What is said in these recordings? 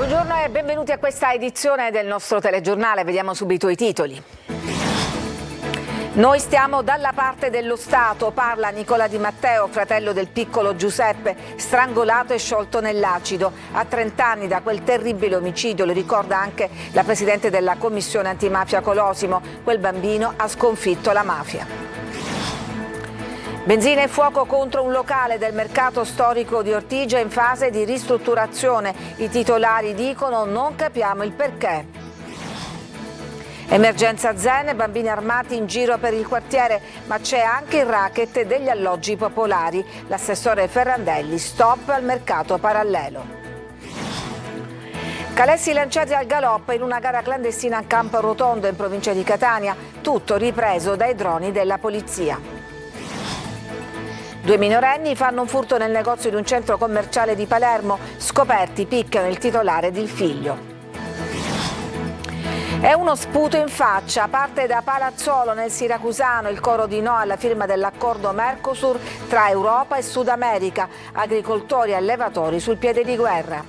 Buongiorno e benvenuti a questa edizione del nostro telegiornale. Vediamo subito i titoli. Noi stiamo dalla parte dello Stato, parla Nicola Di Matteo, fratello del piccolo Giuseppe, strangolato e sciolto nell'acido. A 30 anni da quel terribile omicidio, lo ricorda anche la Presidente della Commissione Antimafia Colosimo. Quel bambino ha sconfitto la mafia. Benzina e fuoco contro un locale del mercato storico di Ortigia in fase di ristrutturazione. I titolari dicono non capiamo il perché. Emergenza Zen, bambini armati in giro per il quartiere, ma c'è anche il racket degli alloggi popolari. L'assessore Ferrandelli, stop al mercato parallelo. Calessi lanciati al galoppo in una gara clandestina a Campo Rotondo in provincia di Catania, tutto ripreso dai droni della polizia. 2 minorenni fanno un furto nel negozio di un centro commerciale di Palermo, scoperti picchiano il titolare ed il figlio. È uno sputo in faccia, parte da Palazzolo nel Siracusano il coro di no alla firma dell'accordo Mercosur tra Europa e Sud America, agricoltori e allevatori sul piede di guerra.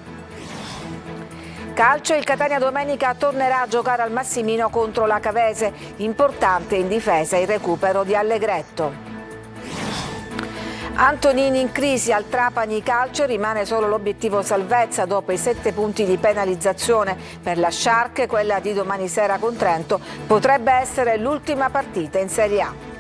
Calcio, il Catania domenica tornerà a giocare al Massimino contro la Cavese, importante in difesa il recupero di Allegretto. Antonini in crisi al Trapani Calcio, rimane solo l'obiettivo salvezza dopo i 7 punti di penalizzazione per la Shark, quella di domani sera con Trento potrebbe essere l'ultima partita in Serie A.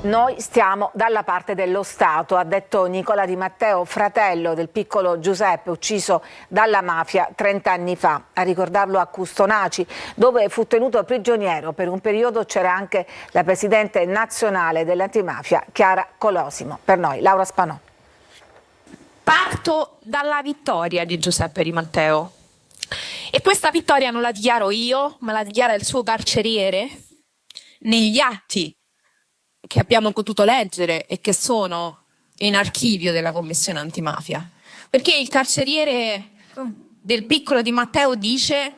Noi stiamo dalla parte dello Stato, ha detto Nicola Di Matteo, fratello del piccolo Giuseppe ucciso dalla mafia 30 anni fa. A ricordarlo a Custonaci, dove fu tenuto prigioniero per un periodo, c'era anche la presidente nazionale dell'antimafia Chiara Colosimo. Per noi Laura Spanò. Parto dalla vittoria di Giuseppe Di Matteo. E questa vittoria non la dichiaro io, ma la dichiara il suo carceriere negli atti che abbiamo potuto leggere e che sono in archivio della Commissione Antimafia. Perché il carceriere del piccolo Di Matteo dice: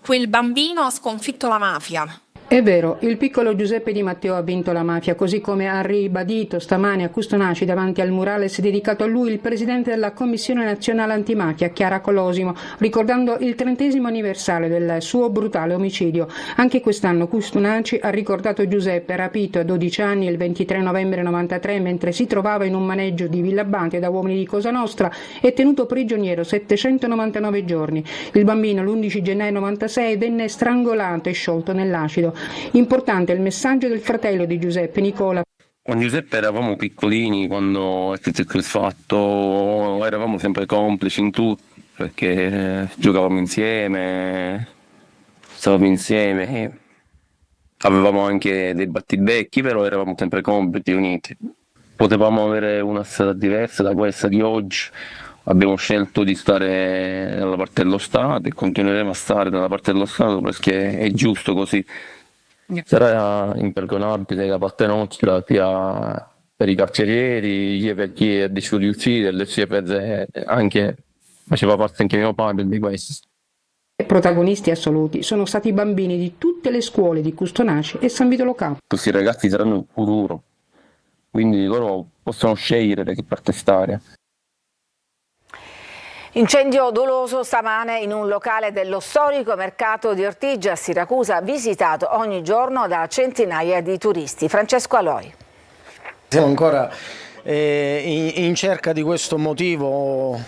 quel bambino ha sconfitto la mafia. È vero, il piccolo Giuseppe Di Matteo ha vinto la mafia, così come ha ribadito stamani a Custonaci davanti al murales dedicato a lui il presidente della Commissione Nazionale Antimafia, Chiara Colosimo, ricordando il 30° anniversario del suo brutale omicidio. Anche quest'anno Custonaci ha ricordato Giuseppe, rapito a 12 anni il 23 novembre 93 mentre si trovava in un maneggio di Villabante da uomini di Cosa Nostra e tenuto prigioniero 799 giorni. Il bambino l'11 gennaio 96 venne strangolato e sciolto nell'acido. Importante il messaggio del fratello di Giuseppe, Nicola. Con Giuseppe eravamo piccolini quando è successo il fatto, eravamo sempre complici in tutto, perché giocavamo insieme, stavamo insieme, avevamo anche dei battibecchi, però eravamo sempre complici, uniti. Potevamo avere una strada diversa da questa di oggi, abbiamo scelto di stare dalla parte dello Stato e continueremo a stare dalla parte dello Stato perché è giusto così. Sarà imperdonabile da parte nostra sia per i carcerieri, sia per chi ha deciso di ucciderli, sia per anche faceva parte anche mio padre di questo. Protagonisti assoluti sono stati i bambini di tutte le scuole di Custonaci e San Vito Lo Capo. Questi ragazzi saranno il futuro, quindi loro possono scegliere da che parte stare. Incendio doloso stamane in un locale dello storico mercato di Ortigia a Siracusa, visitato ogni giorno da centinaia di turisti. Francesco Aloi. Siamo ancora in cerca di questo motivo,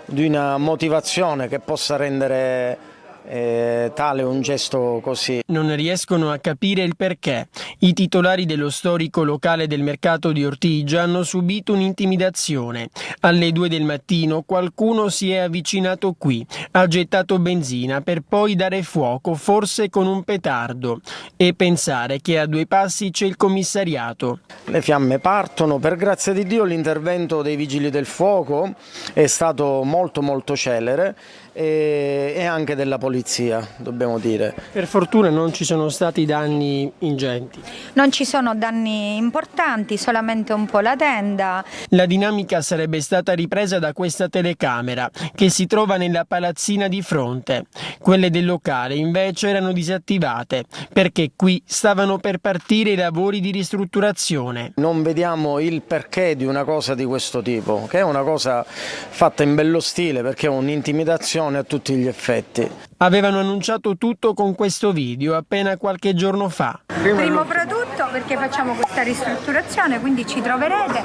di una motivazione che possa rendere tale un gesto così. Non riescono a capire il perché. I titolari dello storico locale del mercato di Ortigia hanno subito un'intimidazione. Alle 2 del mattino qualcuno si è avvicinato qui, ha gettato benzina per poi dare fuoco, forse con un petardo, e pensare che a 2 passi c'è il commissariato. Le fiamme partono, per grazia di Dio l'intervento dei vigili del fuoco è stato molto celere e anche della polizia, dobbiamo dire. Per fortuna non ci sono stati danni ingenti. Non ci sono danni importanti, solamente un po' la tenda. La dinamica sarebbe stata ripresa da questa telecamera che si trova nella palazzina di fronte. Quelle del locale invece erano disattivate perché qui stavano per partire i lavori di ristrutturazione. Non vediamo il perché di una cosa di questo tipo, che è una cosa fatta in bello stile perché è un'intimidazione a tutti gli effetti. Avevano annunciato tutto con questo video appena qualche giorno fa. Primo fra tutto perché facciamo questa ristrutturazione, quindi ci troverete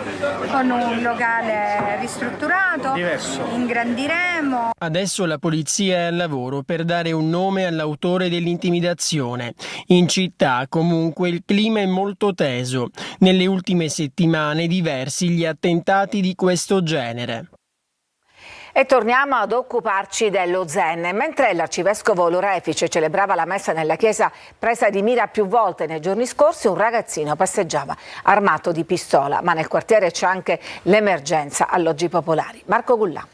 con un locale ristrutturato, diverso. Ingrandiremo. Adesso la polizia è al lavoro per dare un nome all'autore dell'intimidazione. In città comunque il clima è molto teso. Nelle ultime settimane diversi gli attentati di questo genere. E torniamo ad occuparci dello Zen. Mentre l'arcivescovo Lorefice celebrava la messa nella chiesa presa di mira più volte nei giorni scorsi, un ragazzino passeggiava armato di pistola, ma nel quartiere c'è anche l'emergenza alloggi popolari. Marco Gullà.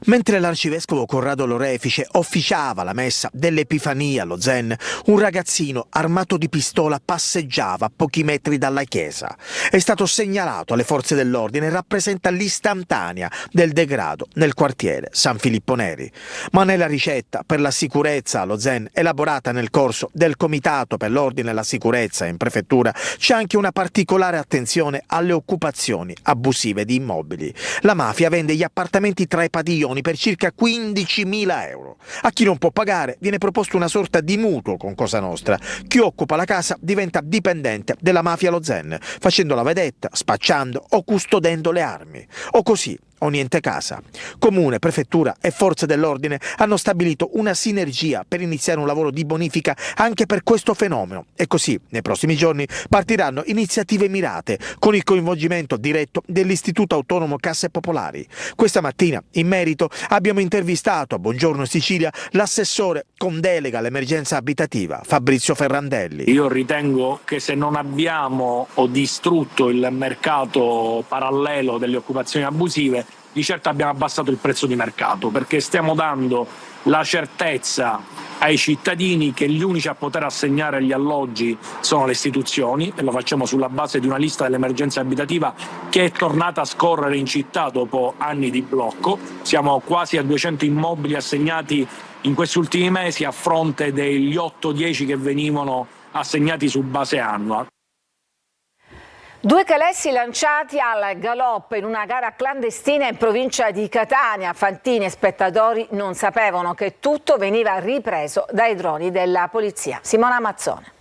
Mentre l'arcivescovo Corrado Lorefice officiava la messa dell'Epifania allo Zen, un ragazzino armato di pistola passeggiava a pochi metri dalla chiesa. È stato segnalato alle forze dell'ordine e rappresenta l'istantanea del degrado nel quartiere San Filippo Neri. Ma nella ricetta per la sicurezza allo Zen, elaborata nel corso del Comitato per l'Ordine e la Sicurezza in prefettura, c'è anche una particolare attenzione alle occupazioni abusive di immobili. La mafia vende gli appartamenti tra i padiglioni per circa 15.000 euro. A chi non può pagare viene proposto una sorta di mutuo con Cosa Nostra. Chi occupa la casa diventa dipendente della mafia allo Zen, facendo la vedetta, spacciando o custodendo le armi. O così o niente casa. Comune, prefettura e forze dell'ordine hanno stabilito una sinergia per iniziare un lavoro di bonifica anche per questo fenomeno e così nei prossimi giorni partiranno iniziative mirate con il coinvolgimento diretto dell'Istituto Autonomo Casse Popolari. Questa mattina in merito abbiamo intervistato a Buongiorno Sicilia l'assessore con delega all'emergenza abitativa Fabrizio Ferrandelli. Io ritengo che se non abbiamo distrutto il mercato parallelo delle occupazioni abusive, di certo abbiamo abbassato il prezzo di mercato, perché stiamo dando la certezza ai cittadini che gli unici a poter assegnare gli alloggi sono le istituzioni, e lo facciamo sulla base di una lista dell'emergenza abitativa che è tornata a scorrere in città dopo anni di blocco. Siamo quasi a 200 immobili assegnati in questi ultimi mesi a fronte degli 8-10 che venivano assegnati su base annua. Due calessi lanciati al galoppo in una gara clandestina in provincia di Catania. Fantini e spettatori non sapevano che tutto veniva ripreso dai droni della polizia. Simona Mazzone.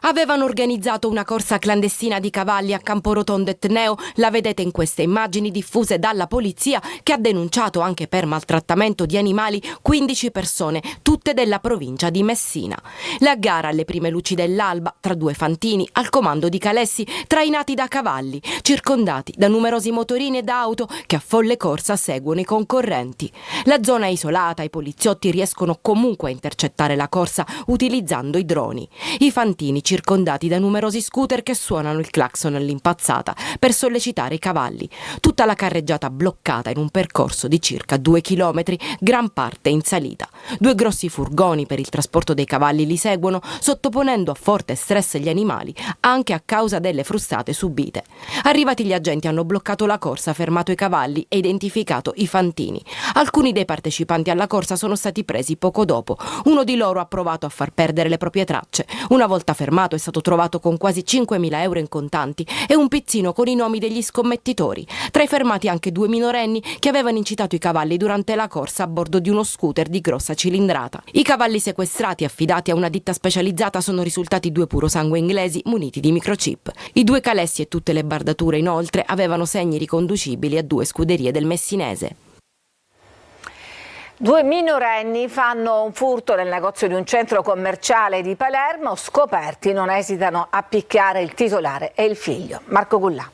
Avevano organizzato una corsa clandestina di cavalli a Camporotondo Etneo, la vedete in queste immagini diffuse dalla polizia che ha denunciato anche per maltrattamento di animali 15 persone, tutte della provincia di Messina. La gara alle prime luci dell'alba tra due fantini al comando di calessi trainati da cavalli, circondati da numerosi motorini ed auto che a folle corsa seguono i concorrenti. La zona è isolata, i poliziotti riescono comunque a intercettare la corsa utilizzando i droni. I fantini circondati da numerosi scooter che suonano il clacson all'impazzata per sollecitare i cavalli. Tutta la carreggiata bloccata in un percorso di circa 2 chilometri, gran parte in salita. Due grossi furgoni per il trasporto dei cavalli li seguono, sottoponendo a forte stress gli animali, anche a causa delle frustate subite. Arrivati gli agenti hanno bloccato la corsa, fermato i cavalli e identificato i fantini. Alcuni dei partecipanti alla corsa sono stati presi poco dopo. Uno di loro ha provato a far perdere le proprie tracce. Una volta fermato è stato trovato con quasi 5.000 euro in contanti e un pizzino con i nomi degli scommettitori. Tra i fermati anche 2 minorenni che avevano incitato i cavalli durante la corsa a bordo di uno scooter di grossa cilindrata. I cavalli sequestrati affidati a una ditta specializzata sono risultati 2 purosangue inglesi muniti di microchip. I 2 calessi e tutte le bardature inoltre avevano segni riconducibili a 2 scuderie del messinese. 2 minorenni fanno un furto nel negozio di un centro commerciale di Palermo. Scoperti non esitano a picchiare il titolare e il figlio. Marco Gullà.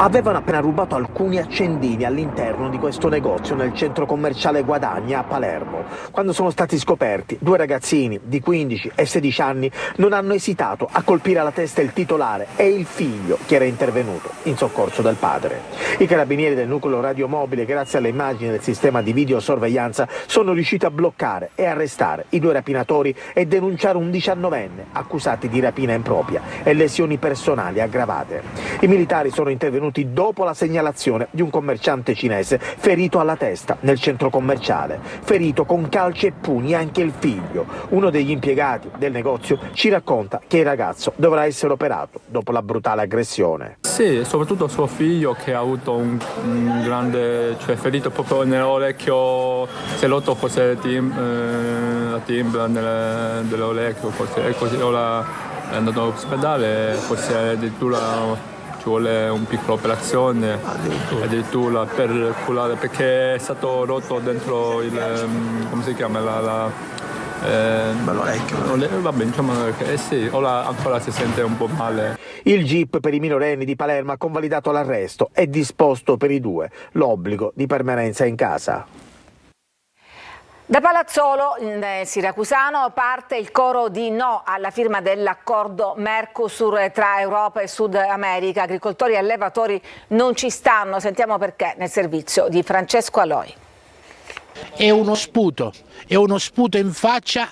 avevano appena rubato alcuni accendini all'interno di questo negozio nel centro commerciale Guadagna a Palermo. Quando sono stati scoperti, 2 ragazzini di 15 e 16 anni non hanno esitato a colpire alla testa il titolare e il figlio che era intervenuto in soccorso del padre. I carabinieri del nucleo radiomobile, grazie alle immagini del sistema di videosorveglianza, sono riusciti a bloccare e arrestare i 2 rapinatori e denunciare un 19enne accusati di rapina impropria e lesioni personali aggravate. I militari sono intervenuti dopo la segnalazione di un commerciante cinese ferito alla testa nel centro commerciale, ferito con calci e pugni anche il figlio. Uno degli impiegati del negozio ci racconta che il ragazzo dovrà essere operato dopo la brutale aggressione. Sì, soprattutto suo figlio che ha avuto un grande, ferito proprio nell'orecchio, si è rotto forse la timbra dell'orecchio, forse, e così ora è andato all'ospedale, forse addirittura ci vuole una piccola operazione, addirittura per curare, perché è stato rotto dentro il, come si chiama, l'orecchio. Vabbè, diciamo che sì, ora ancora si sente un po' male. Il GIP per i minorenni di Palermo ha convalidato l'arresto e disposto per i 2 l'obbligo di permanenza in casa. Da Palazzolo, in Siracusano, parte il coro di no alla firma dell'accordo Mercosur tra Europa e Sud America. Agricoltori e allevatori non ci stanno. Sentiamo perché nel servizio di Francesco Aloi. È uno sputo in faccia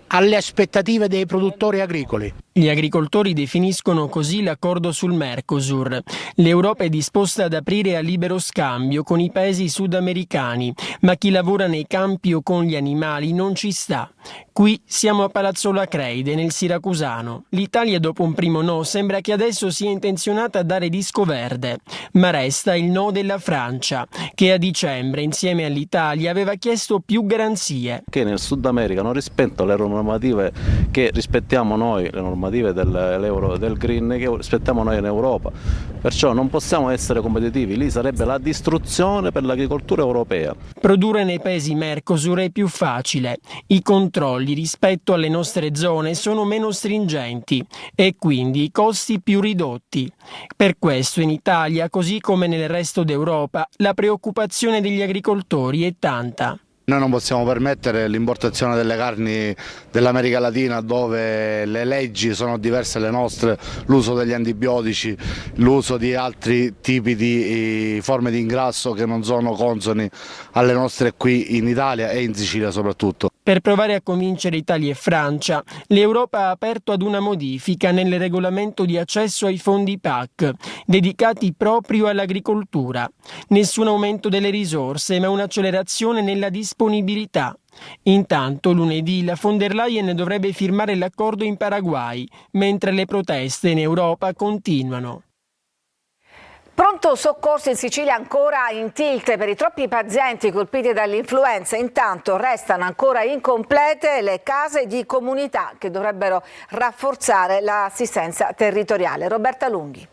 alle aspettative dei produttori agricoli. Gli agricoltori definiscono così l'accordo sul Mercosur. L'Europa è disposta ad aprire a libero scambio con i paesi sudamericani, ma chi lavora nei campi o con gli animali non ci sta. Qui siamo a Palazzolo Acreide, nel Siracusano. L'Italia, dopo un primo no, sembra che adesso sia intenzionata a dare disco verde. Ma resta il no della Francia, che a dicembre, insieme all'Italia, aveva chiesto più garanzie. Che nel Sud America non rispetta le normative che rispettiamo noi, le normative del Green che rispettiamo noi in Europa. Perciò non possiamo essere competitivi, lì sarebbe la distruzione per l'agricoltura europea. Produrre nei paesi Mercosur è più facile. I controlli rispetto alle nostre zone sono meno stringenti e quindi i costi più ridotti. Per questo in Italia, così come nel resto d'Europa, la preoccupazione degli agricoltori è tanta. Noi non possiamo permettere l'importazione delle carni dell'America Latina, dove le leggi sono diverse dalle nostre, l'uso degli antibiotici, l'uso di altri tipi di forme di ingrasso che non sono consoni alle nostre qui in Italia e in Sicilia soprattutto. Per provare a convincere Italia e Francia, l'Europa ha aperto ad una modifica nel regolamento di accesso ai fondi PAC, dedicati proprio all'agricoltura. Nessun aumento delle risorse, ma un'accelerazione nella disponibilità. Intanto lunedì la von der Leyen dovrebbe firmare l'accordo in Paraguay, mentre le proteste in Europa continuano. Pronto soccorso in Sicilia ancora in tilt per i troppi pazienti colpiti dall'influenza. Intanto restano ancora incomplete le case di comunità che dovrebbero rafforzare l'assistenza territoriale. Roberta Lunghi.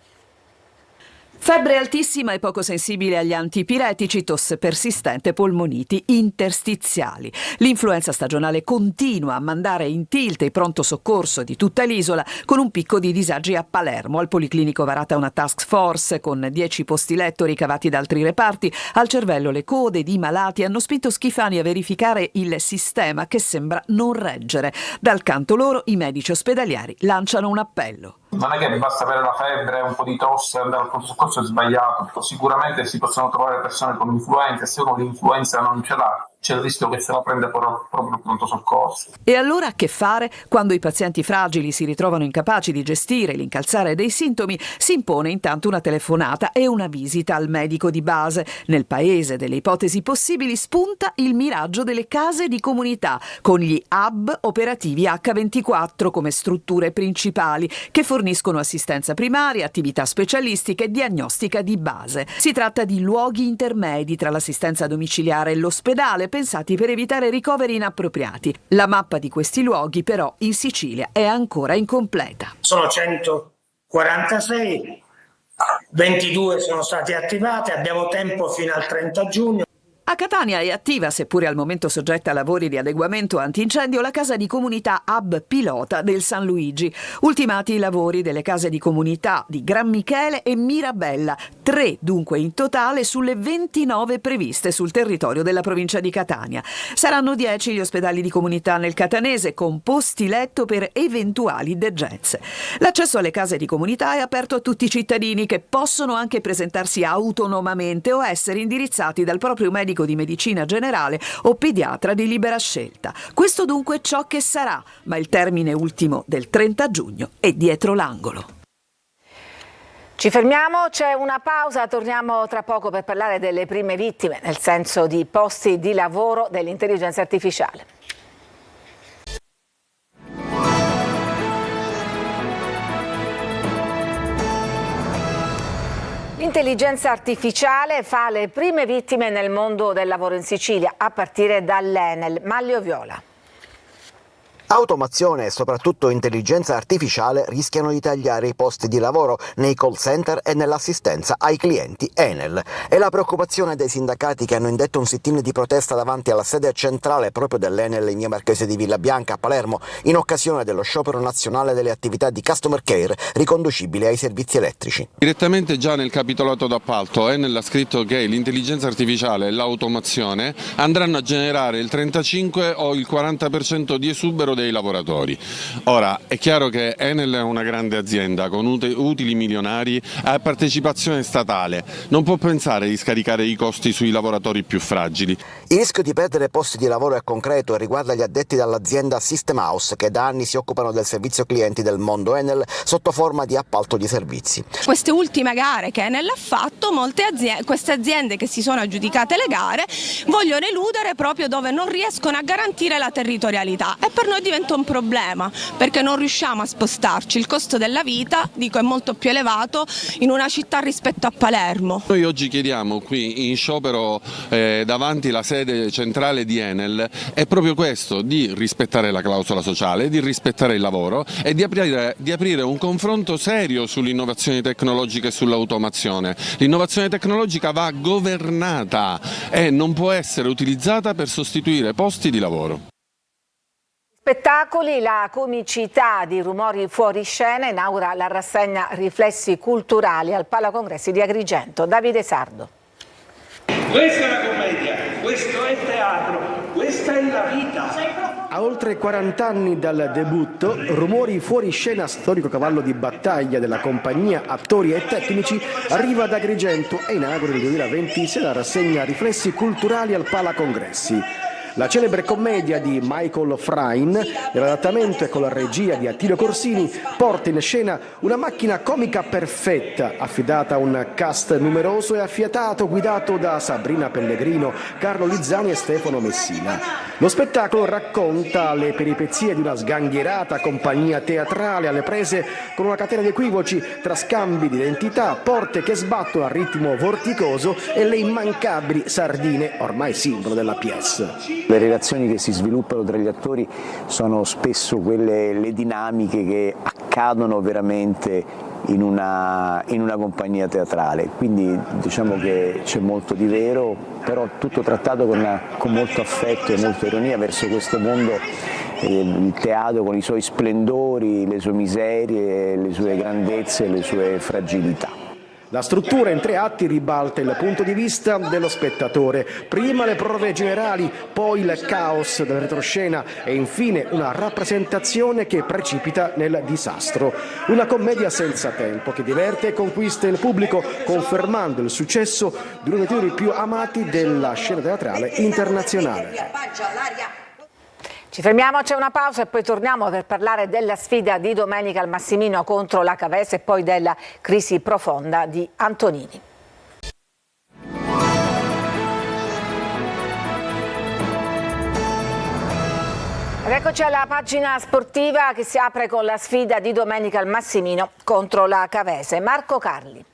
Febbre altissima e poco sensibile agli antipiretici, tosse persistente, polmoniti interstiziali. L'influenza stagionale continua a mandare in tilt il pronto soccorso di tutta l'isola, con un picco di disagi a Palermo. Al Policlinico varata una task force con 10 posti letto ricavati da altri reparti. Al cervello le code di malati hanno spinto Schifani a verificare il sistema che sembra non reggere. Dal canto loro i medici ospedalieri lanciano un appello. Non è che basta avere la febbre, un po' di tosse e andare al pronto soccorso, è sbagliato. Sicuramente si possono trovare persone con influenza, se uno l'influenza non ce l'ha, c'è il rischio che se la prende proprio il pronto soccorso. E allora che fare? Quando i pazienti fragili si ritrovano incapaci di gestire l'incalzare dei sintomi, si impone intanto una telefonata e una visita al medico di base. Nel paese delle ipotesi possibili spunta il miraggio delle case di comunità, con gli hub operativi H24 come strutture principali, che forniscono assistenza primaria, attività specialistiche e diagnostica di base. Si tratta di luoghi intermedi tra l'assistenza domiciliare e l'ospedale, pensati per evitare ricoveri inappropriati. La mappa di questi luoghi però in Sicilia è ancora incompleta. Sono 146, 22 sono stati attivati, abbiamo tempo fino al 30 giugno. A Catania è attiva, seppure al momento soggetta a lavori di adeguamento antincendio, la casa di comunità Hub Pilota del San Luigi. Ultimati i lavori delle case di comunità di Gran Michele e Mirabella, 3 dunque in totale sulle 29 previste sul territorio della provincia di Catania. Saranno 10 gli ospedali di comunità nel catanese con posti letto per eventuali degenze. L'accesso alle case di comunità è aperto a tutti i cittadini, che possono anche presentarsi autonomamente o essere indirizzati dal proprio medico di medicina generale o pediatra di libera scelta. Questo dunque è ciò che sarà, ma il termine ultimo del 30 giugno è dietro l'angolo. Ci fermiamo, c'è una pausa, torniamo tra poco per parlare delle prime vittime, nel senso di posti di lavoro dell'intelligenza artificiale. L'intelligenza artificiale fa le prime vittime nel mondo del lavoro in Sicilia, a partire dall'Enel. Maglio Viola. Automazione e soprattutto intelligenza artificiale rischiano di tagliare i posti di lavoro nei call center e nell'assistenza ai clienti Enel. È la preoccupazione dei sindacati che hanno indetto un sit-in di protesta davanti alla sede centrale proprio dell'Enel in via Marchese di Villabianca a Palermo, in occasione dello sciopero nazionale delle attività di customer care riconducibili ai servizi elettrici. Direttamente già nel capitolato d'appalto Enel ha scritto che l'intelligenza artificiale e l'automazione andranno a generare il 35 o il 40% di esubero dei lavoratori. Ora è chiaro che Enel è una grande azienda con utili milionari a partecipazione statale, non può pensare di scaricare i costi sui lavoratori più fragili. Il rischio di perdere posti di lavoro è concreto e riguarda gli addetti dall'azienda System House, che da anni si occupano del servizio clienti del mondo Enel sotto forma di appalto di servizi. Queste ultime gare che Enel ha fatto, queste aziende che si sono aggiudicate le gare vogliono eludere proprio dove non riescono a garantire la territorialità, e per noi diventa un problema perché non riusciamo a spostarci. Il costo della vita, dico, è molto più elevato in una città rispetto a Palermo. Noi oggi chiediamo qui in sciopero davanti alla sede centrale di Enel è proprio questo, di rispettare la clausola sociale, di rispettare il lavoro e di aprire un confronto serio sulle innovazioni tecnologiche e sull'automazione. L'innovazione tecnologica va governata e non può essere utilizzata per sostituire posti di lavoro. Spettacoli, la comicità di Rumori fuori scena inaugura la rassegna Riflessi culturali al Palacongressi di Agrigento. Davide Sardo. Questa è la commedia, questo è il teatro, questa è la vita. A oltre 40 anni dal debutto, Rumori fuori scena, storico cavallo di battaglia della compagnia Attori e Tecnici, arriva ad Agrigento e inaugura nel 2026 la rassegna Riflessi culturali al Palacongressi. La celebre commedia di Michael Frayn, nell'adattamento e con la regia di Attilio Corsini, porta in scena una macchina comica perfetta, affidata a un cast numeroso e affiatato, guidato da Sabrina Pellegrino, Carlo Lizzani e Stefano Messina. Lo spettacolo racconta le peripezie di una sganghierata compagnia teatrale alle prese con una catena di equivoci tra scambi di identità, porte che sbattono a ritmo vorticoso e le immancabili sardine, ormai simbolo della pièce. Le relazioni che si sviluppano tra gli attori sono spesso le dinamiche che accadono veramente in una compagnia teatrale, quindi diciamo che c'è molto di vero, però tutto trattato con molto affetto e molta ironia verso questo mondo, il teatro con i suoi splendori, le sue miserie, le sue grandezze e le sue fragilità. La struttura in 3 atti ribalta il punto di vista dello spettatore. Prima le prove generali, poi il caos del retroscena e infine una rappresentazione che precipita nel disastro. Una commedia senza tempo che diverte e conquista il pubblico, confermando il successo di uno dei titoli più amati della scena teatrale internazionale. Ci fermiamo, c'è una pausa e poi torniamo per parlare della sfida di domenica al Massimino contro la Cavese e poi della crisi profonda di Antonini. Ed eccoci alla pagina sportiva che si apre con la sfida di domenica al Massimino contro la Cavese. Marco Carli.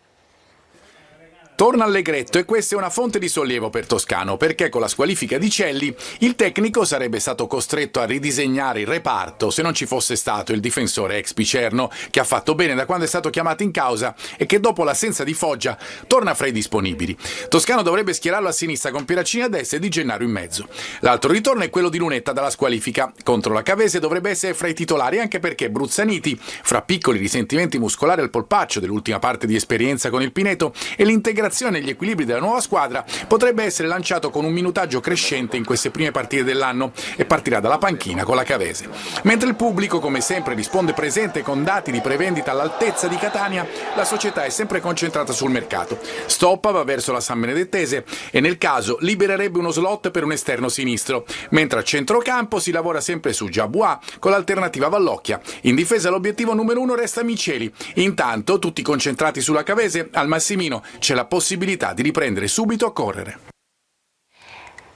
Torna Allegretto e questa è una fonte di sollievo per Toscano, perché con la squalifica di Celli il tecnico sarebbe stato costretto a ridisegnare il reparto se non ci fosse stato il difensore ex Picerno, che ha fatto bene da quando è stato chiamato in causa e che dopo l'assenza di Foggia torna fra i disponibili. Toscano dovrebbe schierarlo a sinistra con Pieraccini a destra e Di Gennaro in mezzo. L'altro ritorno è quello di Lunetta dalla squalifica. Contro la Cavese dovrebbe essere fra i titolari, anche perché Bruzzaniti, fra piccoli risentimenti muscolari al polpaccio dell'ultima parte di esperienza con il Pineto e l'integrazione negli equilibri della nuova squadra, potrebbe essere lanciato con un minutaggio crescente in queste prime partite dell'anno e partirà dalla panchina con la Cavese. Mentre il pubblico, come sempre, risponde presente con dati di prevendita all'altezza di Catania, la società è sempre concentrata sul mercato. Stoppa va verso la San Benedettese e nel caso libererebbe uno slot per un esterno sinistro, mentre a centrocampo si lavora sempre su Giabua con l'alternativa Vallocchia. In difesa l'obiettivo numero 1 resta Miceli. Intanto, tutti concentrati sulla Cavese, al Massimino c'è la possibilità di riprendere subito a correre.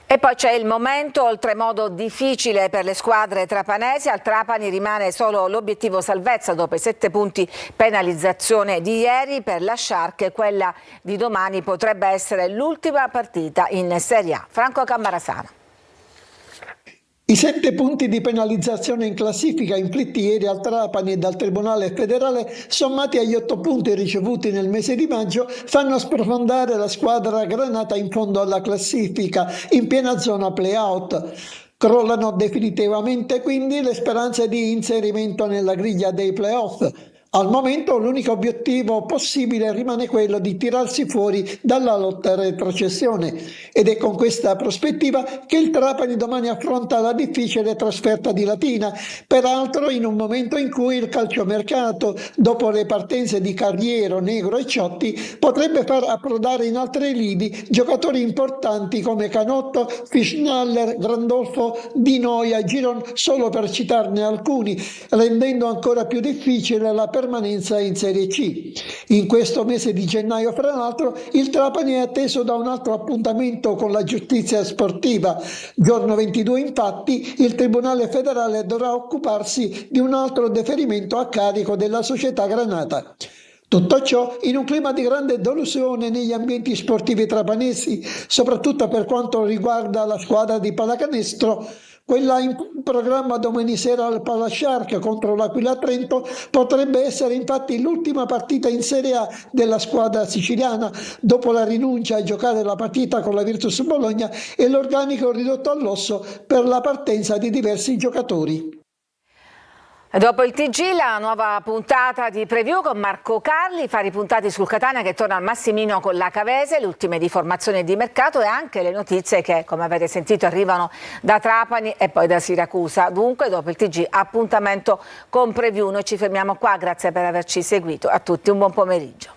E poi c'è il momento oltremodo difficile per le squadre trapanesi. Al Trapani rimane solo l'obiettivo salvezza dopo i 7 punti penalizzazione di ieri. Per la Shark quella di domani potrebbe essere l'ultima partita in Serie A. Franco Cammarasano. I 7 punti di penalizzazione in classifica inflitti ieri al Trapani e dal Tribunale federale, sommati agli 8 punti ricevuti nel mese di maggio, fanno sprofondare la squadra granata in fondo alla classifica, in piena zona play-out. Crollano definitivamente quindi le speranze di inserimento nella griglia dei play-off. Al momento l'unico obiettivo possibile rimane quello di tirarsi fuori dalla lotta retrocessione ed è con questa prospettiva che il Trapani domani affronta la difficile trasferta di Latina, peraltro in un momento in cui il calciomercato, dopo le partenze di Carriero, Negro e Ciotti, potrebbe far approdare in altre lidi giocatori importanti come Canotto, Fischnaller, Grandolfo, Di Noia, Giron, solo per citarne alcuni, rendendo ancora più difficile la permanenza in Serie C. In questo mese di gennaio, fra l'altro, il Trapani è atteso da un altro appuntamento con la giustizia sportiva. Giorno 22, infatti, il Tribunale federale dovrà occuparsi di un altro deferimento a carico della società granata. Tutto ciò in un clima di grande delusione negli ambienti sportivi trapanesi, soprattutto per quanto riguarda la squadra di pallacanestro. Quella in programma domani sera al Palasciarca contro l'Aquila Trento potrebbe essere infatti l'ultima partita in Serie A della squadra siciliana, dopo la rinuncia a giocare la partita con la Virtus Bologna e l'organico ridotto all'osso per la partenza di diversi giocatori. Dopo il TG la nuova puntata di preview con Marco Carli, fari puntati sul Catania che torna al Massimino con la Cavese, le ultime di formazione e di mercato e anche le notizie che, come avete sentito, arrivano da Trapani e poi da Siracusa. Dunque dopo il TG appuntamento con preview, noi ci fermiamo qua, grazie per averci seguito, a tutti un buon pomeriggio.